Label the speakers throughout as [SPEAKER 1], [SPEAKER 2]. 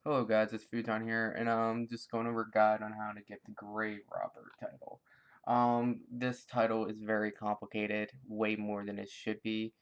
[SPEAKER 1] Hello guys, it's Futon here, and I'm just going over a guide on how to get the Graverobber title. This title is very complicated, way more than it should be,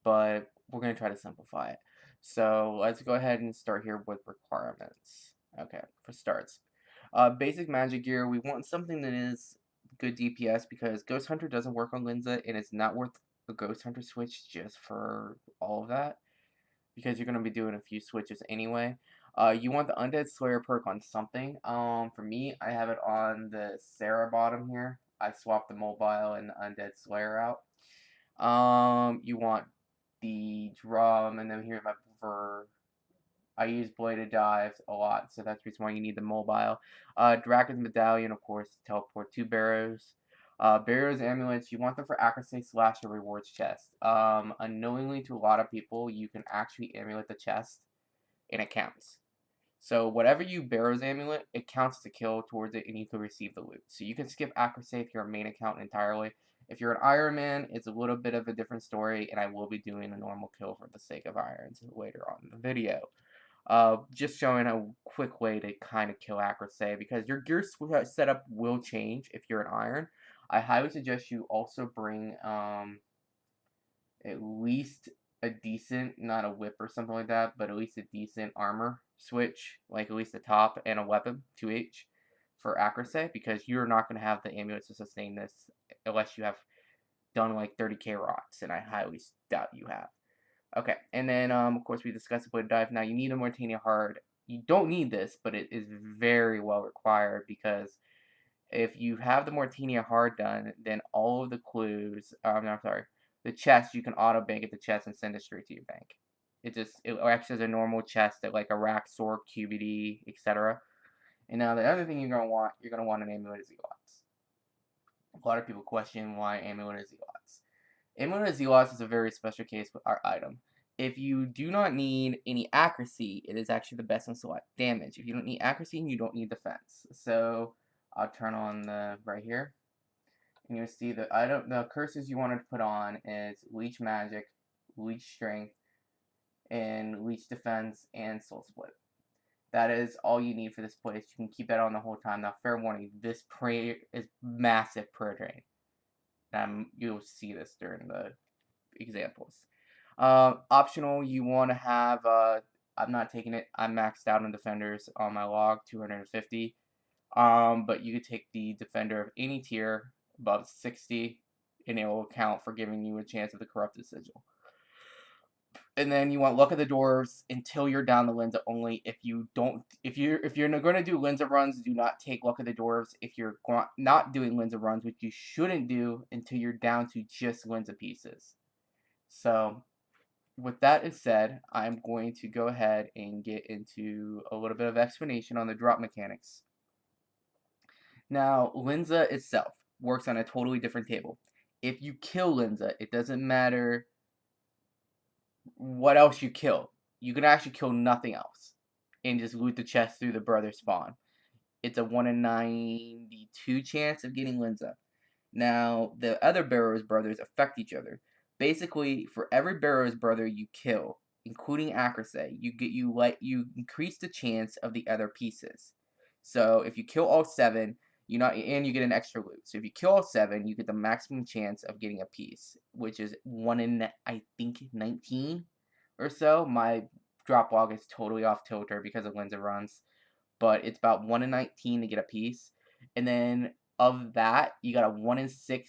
[SPEAKER 1] but we're going to try to simplify it. So let's go ahead and start here with requirements. Okay, for starts. Basic magic gear, we want something that is good DPS because Ghost Hunter doesn't work on Linza, and it's not worth the Ghost Hunter switch just for all of that, because you're going to be doing a few switches anyway. You want the Undead Slayer perk on something. For me, I have it on the Sarah bottom here. I swapped the mobile and the Undead Slayer out. You want the drum, and then here's my for. I use bladed dives a lot, so that's the reason why you need the mobile. Drakens Medalion, of course, to teleport to Barrows. Barrows amulets, you want them for Akrisae / a rewards chest. Unknowingly to a lot of people, you can actually amulet the chest, and it counts. So whatever you Barrows amulet, it counts as a kill towards it, and you can receive the loot. So you can skip Akrisae if you're a main account entirely. If you're an Iron Man, it's a little bit of a different story, and I will be doing a normal kill for the sake of irons later on in the video. Just showing a quick way to kind of kill Akrisae, because your gear setup will change if you're an Iron. I highly suggest you also bring at least a decent, not a whip or something like that, but at least a decent armor switch, like at least a top and a weapon, 2H, for Akrisae, because you're not going to have the amulets to sustain this unless you have done like 30k rocks, and I highly doubt you have. Okay, and then of course we discussed the blade dive. Now you need a Mortyania hard. You don't need this, but it is very well required, because if you have the Mortyania hard done, then all of the clues, no, I'm sorry, the chest, you can auto bank at the chest and send it straight to your bank. It acts as a normal chest at like a rack, sword, QBD, etc. And now the other thing you're gonna want an Amulet of Zealots. A lot of people question why Amulet of Zealots. Amulet of Zealots is a very special case with our item. If you do not need any accuracy, it is actually the best in select damage. If you don't need accuracy, you don't need defense. So I'll turn on the right here, and you'll see that the curses you wanted to put on is Leech Magic, Leech Strength, and Leech Defense, and Soul Split. That is all you need for this place. You can keep that on the whole time. Now, fair warning, this prayer is massive prayer drain. You'll see this during the examples. Optional, you want to have, I'm not taking it, I'm maxed out on defenders on my log, 250. But you could take the defender of any tier above 60, and it will count for giving you a chance of the corrupted sigil. And then you want Luck of the Dwarves until you're down to Linza only. If you're going to do Linza runs, do not take Luck of the Dwarves. If you're not doing Linza runs, which you shouldn't do until you're down to just Linza pieces. So with that said, I'm going to go ahead and get into a little bit of explanation on the drop mechanics. Now, Linza itself works on a totally different table. If you kill Linza, it doesn't matter what else you kill. You can actually kill nothing else and just loot the chest through the brother spawn. It's a 1 in 92 chance of getting Linza. Now, the other Barrows brothers affect each other. Basically, for every Barrows brother you kill, including Akrisae, you increase the chance of the other pieces. So if you kill all 7, you get an extra loot. So if you kill all 7, you get the maximum chance of getting a piece, which is 1 in, I think, 19 or so. My drop log is totally off tilter because of Linza runs, but it's about 1 in 19 to get a piece. And then of that, you got a 1 in 7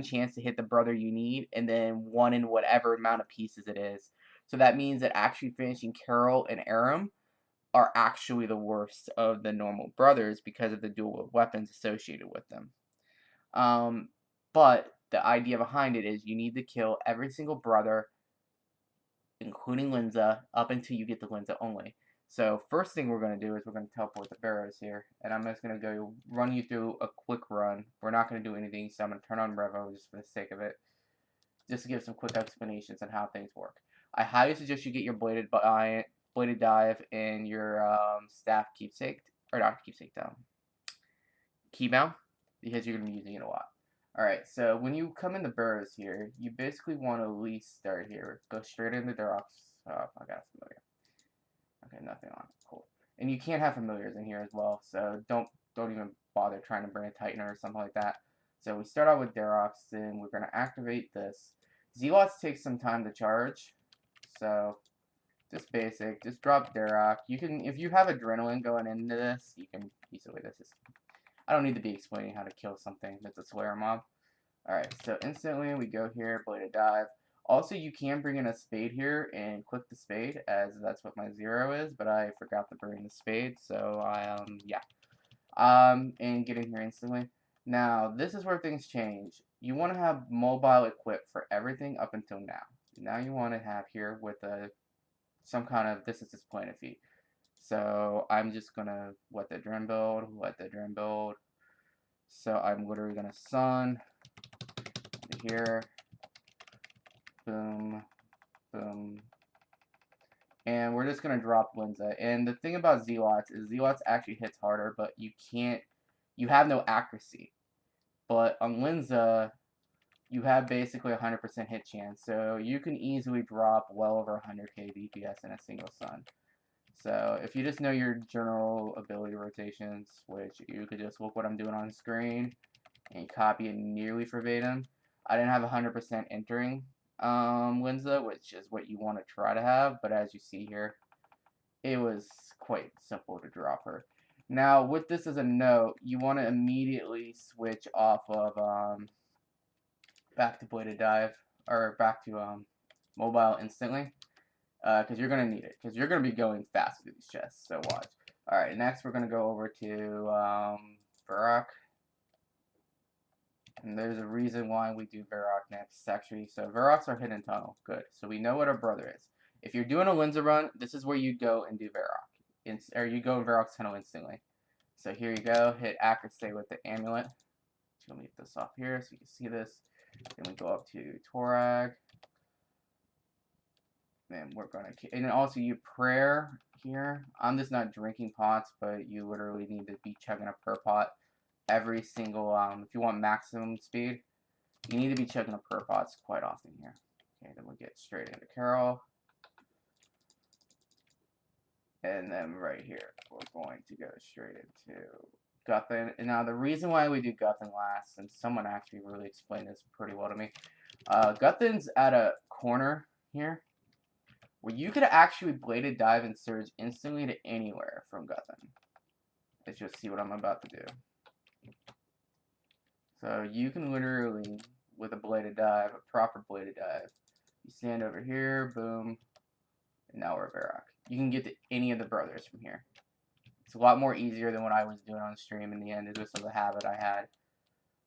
[SPEAKER 1] chance to hit the brother you need, and then 1 in whatever amount of pieces it is. So that means that actually finishing Carol and Aram are actually the worst of the normal brothers because of the dual weapons associated with them. But the idea behind it is you need to kill every single brother, including Linza, up until you get the Linza only. So first thing we're going to do is we're going to teleport the Barrows here, and I'm just going to go run you through a quick run. We're not going to do anything, so I'm going to turn on Revo just for the sake of it, just to give some quick explanations on how things work. I highly suggest you get your bladed dive and your staff keepsake, or not keepsake down, keybound, because you're going to be using it a lot. Alright, so when you come in the Barrows here, you basically want to at least start here. Go straight into the rocks. Oh, I got familiar. Okay, no, And you can't have familiars in here as well, so don't even bother trying to bring a Tightener or something like that. So we start out with Darox, and we're going to activate this. Zealots take some time to charge, so just basic. Just drop Darok. You can, if you have Adrenaline going into this, you can easily. This is. I don't need to be explaining how to kill something that's a Slayer mob. Alright, so instantly we go here, Bladed Dive. Also, you can bring in a Spade here and click the Spade, as that's what my 0 is, but I forgot to bring the Spade, so yeah. And get in here instantly. Now, this is where things change. You want to have mobile equipped for everything up until now. Now you want to have here with some kind of, this is just planet feet. So I'm just gonna let the drum build. So I'm literally gonna sun here, boom, boom, and we're just gonna drop Linza. And the thing about Zealots is Zealots actually hits harder, but you have no accuracy. But on Linza, you have basically 100% hit chance, so you can easily drop well over 100k DPS in a single sun. So if you just know your general ability rotations, which you could just look what I'm doing on screen and copy it nearly verbatim. I didn't have 100% entering Linza, which is what you want to try to have, but as you see here, it was quite simple to drop her. Now, with this as a note, you want to immediately switch off of back to Bladed Dive, or back to mobile instantly, because you're going to need it, because you're going to be going fast through these chests, so watch. Alright, next we're going to go over to Varrock. And there's a reason why we do Varrock next, actually. So Varrock's our hidden tunnel. Good. So we know what our brother is. If you're doing a Linza run, this is where you go and do Varrock. Or you go in Varrock's tunnel instantly. So here you go. Hit Akrisae with the Amulet. So let me get this off here so you can see this. Then we go up to Torag. And we're going to... And then also you prayer here. I'm just not drinking pots, but you literally need to be chugging a per pot. Every single, if you want maximum speed, you need to be checking the per pots quite often here. Okay, then we'll get straight into Carol. And then right here, we're going to go straight into Guthun. And now the reason why we do Guthun last, and someone actually really explained this pretty well to me. Guthun's at a corner here, where you could actually Bladed Dive and Surge instantly to anywhere from Guthun. Let's just see what I'm about to do. So you can literally, with a Bladed Dive, a proper Bladed Dive, you stand over here, boom, and now we're at Varrock. You can get to any of the brothers from here. It's a lot more easier than what I was doing on stream in the end. It was just a habit I had.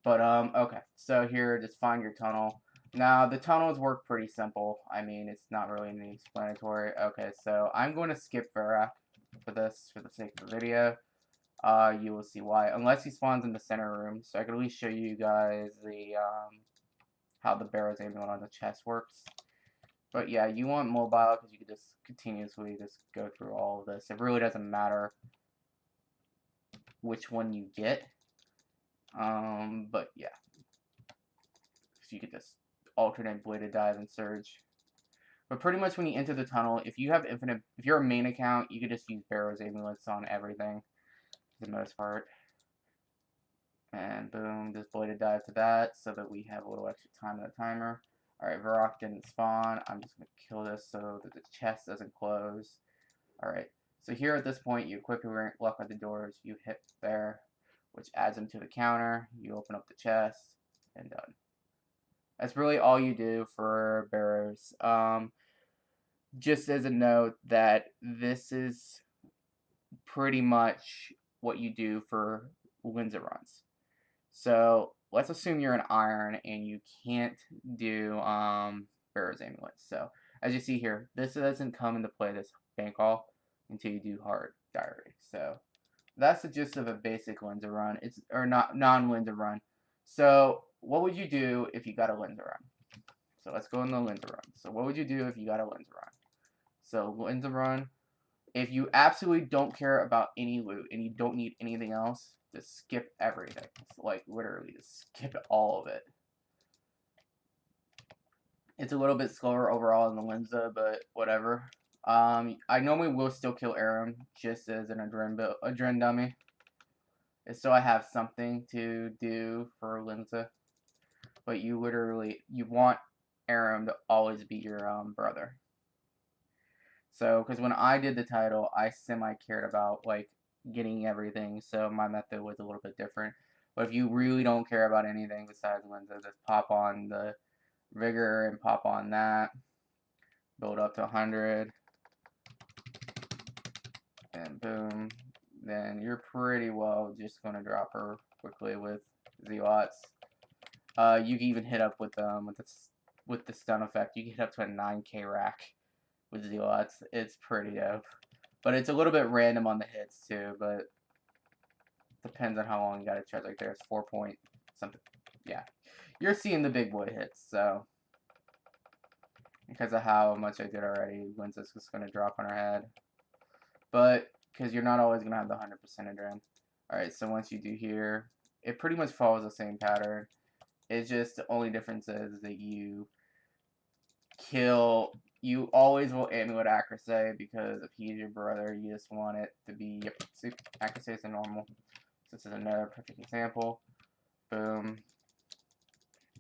[SPEAKER 1] But, okay. So here, just find your tunnel. Now, the tunnels work pretty simple. I mean, it's not really anything explanatory. Okay, so I'm going to skip Varrock for this, for the sake of the video. You will see why, unless he spawns in the center room. So I can at least show you guys the how the Barrows amulet on the chest works. But yeah, you want mobile because you can just continuously just go through all of this. It really doesn't matter which one you get. But yeah, so you could just alternate Bladed Dive and Surge. But pretty much when you enter the tunnel, if you have infinite, if you're a main account, you could just use Barrows amulets on everything. For the most part. And boom, just Bladed Dive to that so that we have a little extra time on the timer. Alright, Varrock didn't spawn. I'm just going to kill this so that the chest doesn't close. Alright, so here at this point, you quickly lock at the doors. You hit there, which adds them to the counter. You open up the chest, and done. That's really all you do for Barrows. Just as a note that this is pretty much what you do for Linza runs. So let's assume you're an iron and you can't do Barrows amulets. So as you see here, this doesn't come into play, this bank haul, until you do hard diary. So that's the gist of a basic Linza run. It's or not non-Linza run. So what would you do if you got a Linza run? So let's go in the Linza run. So what would you do if you got a Linza run? So Linza run. If you absolutely don't care about any loot and you don't need anything else, just skip everything. Like, literally, just skip all of it. It's a little bit slower overall in the Linza, but whatever. I normally will still kill Aram just as an Adren dummy. So I have something to do for Linza. But you want Aram to always be your brother. So, because when I did the title, I semi-cared about, like, getting everything, so my method was a little bit different. But if you really don't care about anything besides Linza, just pop on the Vigor and pop on that. Build up to 100. And boom. Then you're pretty well just going to drop her quickly with Zealots. You can even hit up with the stun effect. You can hit up to a 9k rack with Zealots. It's pretty dope. But it's a little bit random on the hits too, but depends on how long you gotta charge. Like there's 4 point something. Yeah. You're seeing the big boy hits, so because of how much I did already, Linza's just gonna drop on her head. But because you're not always gonna have the 100% Adren. Alright, so once you do here, it pretty much follows the same pattern. It's just the only difference is that you always will Amulet Akrisae because if he's your brother, you just want it to be, yep, see, Akrisae is a normal. So this is another perfect example. Boom.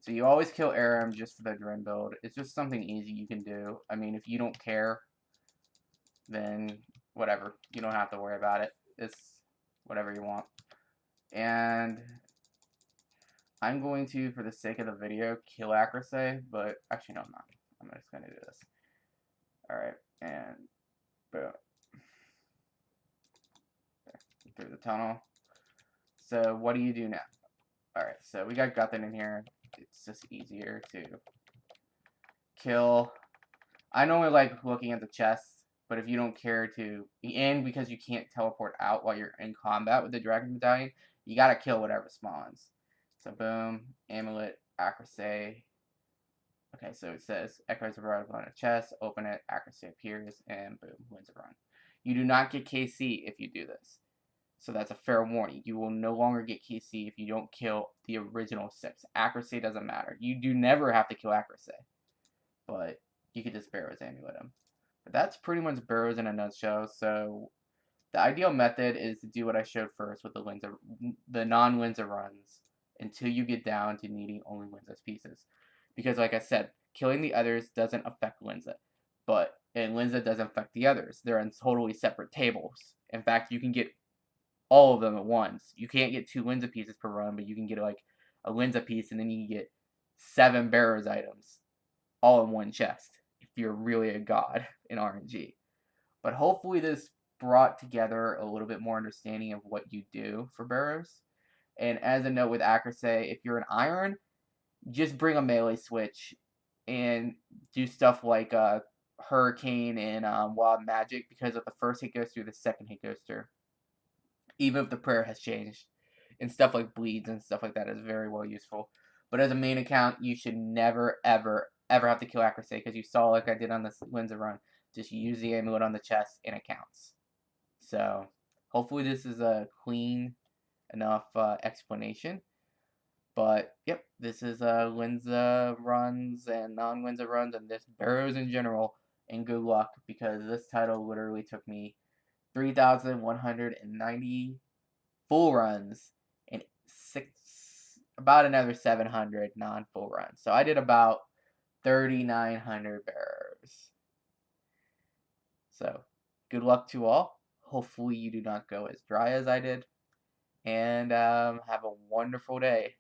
[SPEAKER 1] So you always kill Aram just for the Adren build. It's just something easy you can do. I mean, if you don't care, then whatever. You don't have to worry about it. It's whatever you want. And I'm going to, for the sake of the video, kill Akrisae, but actually no, I'm not. I'm just going to do this. Alright, and boom. Through the tunnel. So what do you do now? Alright, so we got Guthin in here. It's just easier to kill. I normally like looking at the chest, but if you don't care to, and because you can't teleport out while you're in combat with the Drakens Medalion, you gotta kill whatever spawns. So boom, Amulet, Akrisae. Okay, so it says Echoes of Barrows on a chest, open it, Akrisae appears, and boom, wins a run. You do not get KC if you do this. So that's a fair warning. You will no longer get KC if you don't kill the original 6. Akrisae doesn't matter. You do never have to kill Akrisae. But you could just Barrows Amulet him. But that's pretty much Barrows in a nutshell. So the ideal method is to do what I showed first with the non-Linza runs until you get down to needing only Linza's pieces. Because like I said, killing the others doesn't affect Linza. And Linza doesn't affect the others. They're on totally separate tables. In fact, you can get all of them at once. You can't get 2 Linza pieces per run, but you can get like a Linza piece and then you can get 7 Barrows items all in one chest if you're really a god in RNG. But hopefully this brought together a little bit more understanding of what you do for Barrows. And as a note with Akrisae, if you're an Iron, just bring a melee switch and do stuff like Hurricane and Wild Magic, because if the first hit goes through, the second hit goes through. Even if the prayer has changed. And stuff like bleeds and stuff like that is very well useful. But as a main account, you should never, ever, ever have to kill Akrisae, because you saw like I did on this Linza run. Just use the amulet on the chest and it counts. So, hopefully this is a clean enough explanation. But, yep, this is Linza runs and non-Linza runs and this Barrows in general. And good luck, because this title literally took me 3,190 full runs and about another 700 non-full runs. So I did about 3,900 Barrows. So good luck to all. Hopefully you do not go as dry as I did. And have a wonderful day.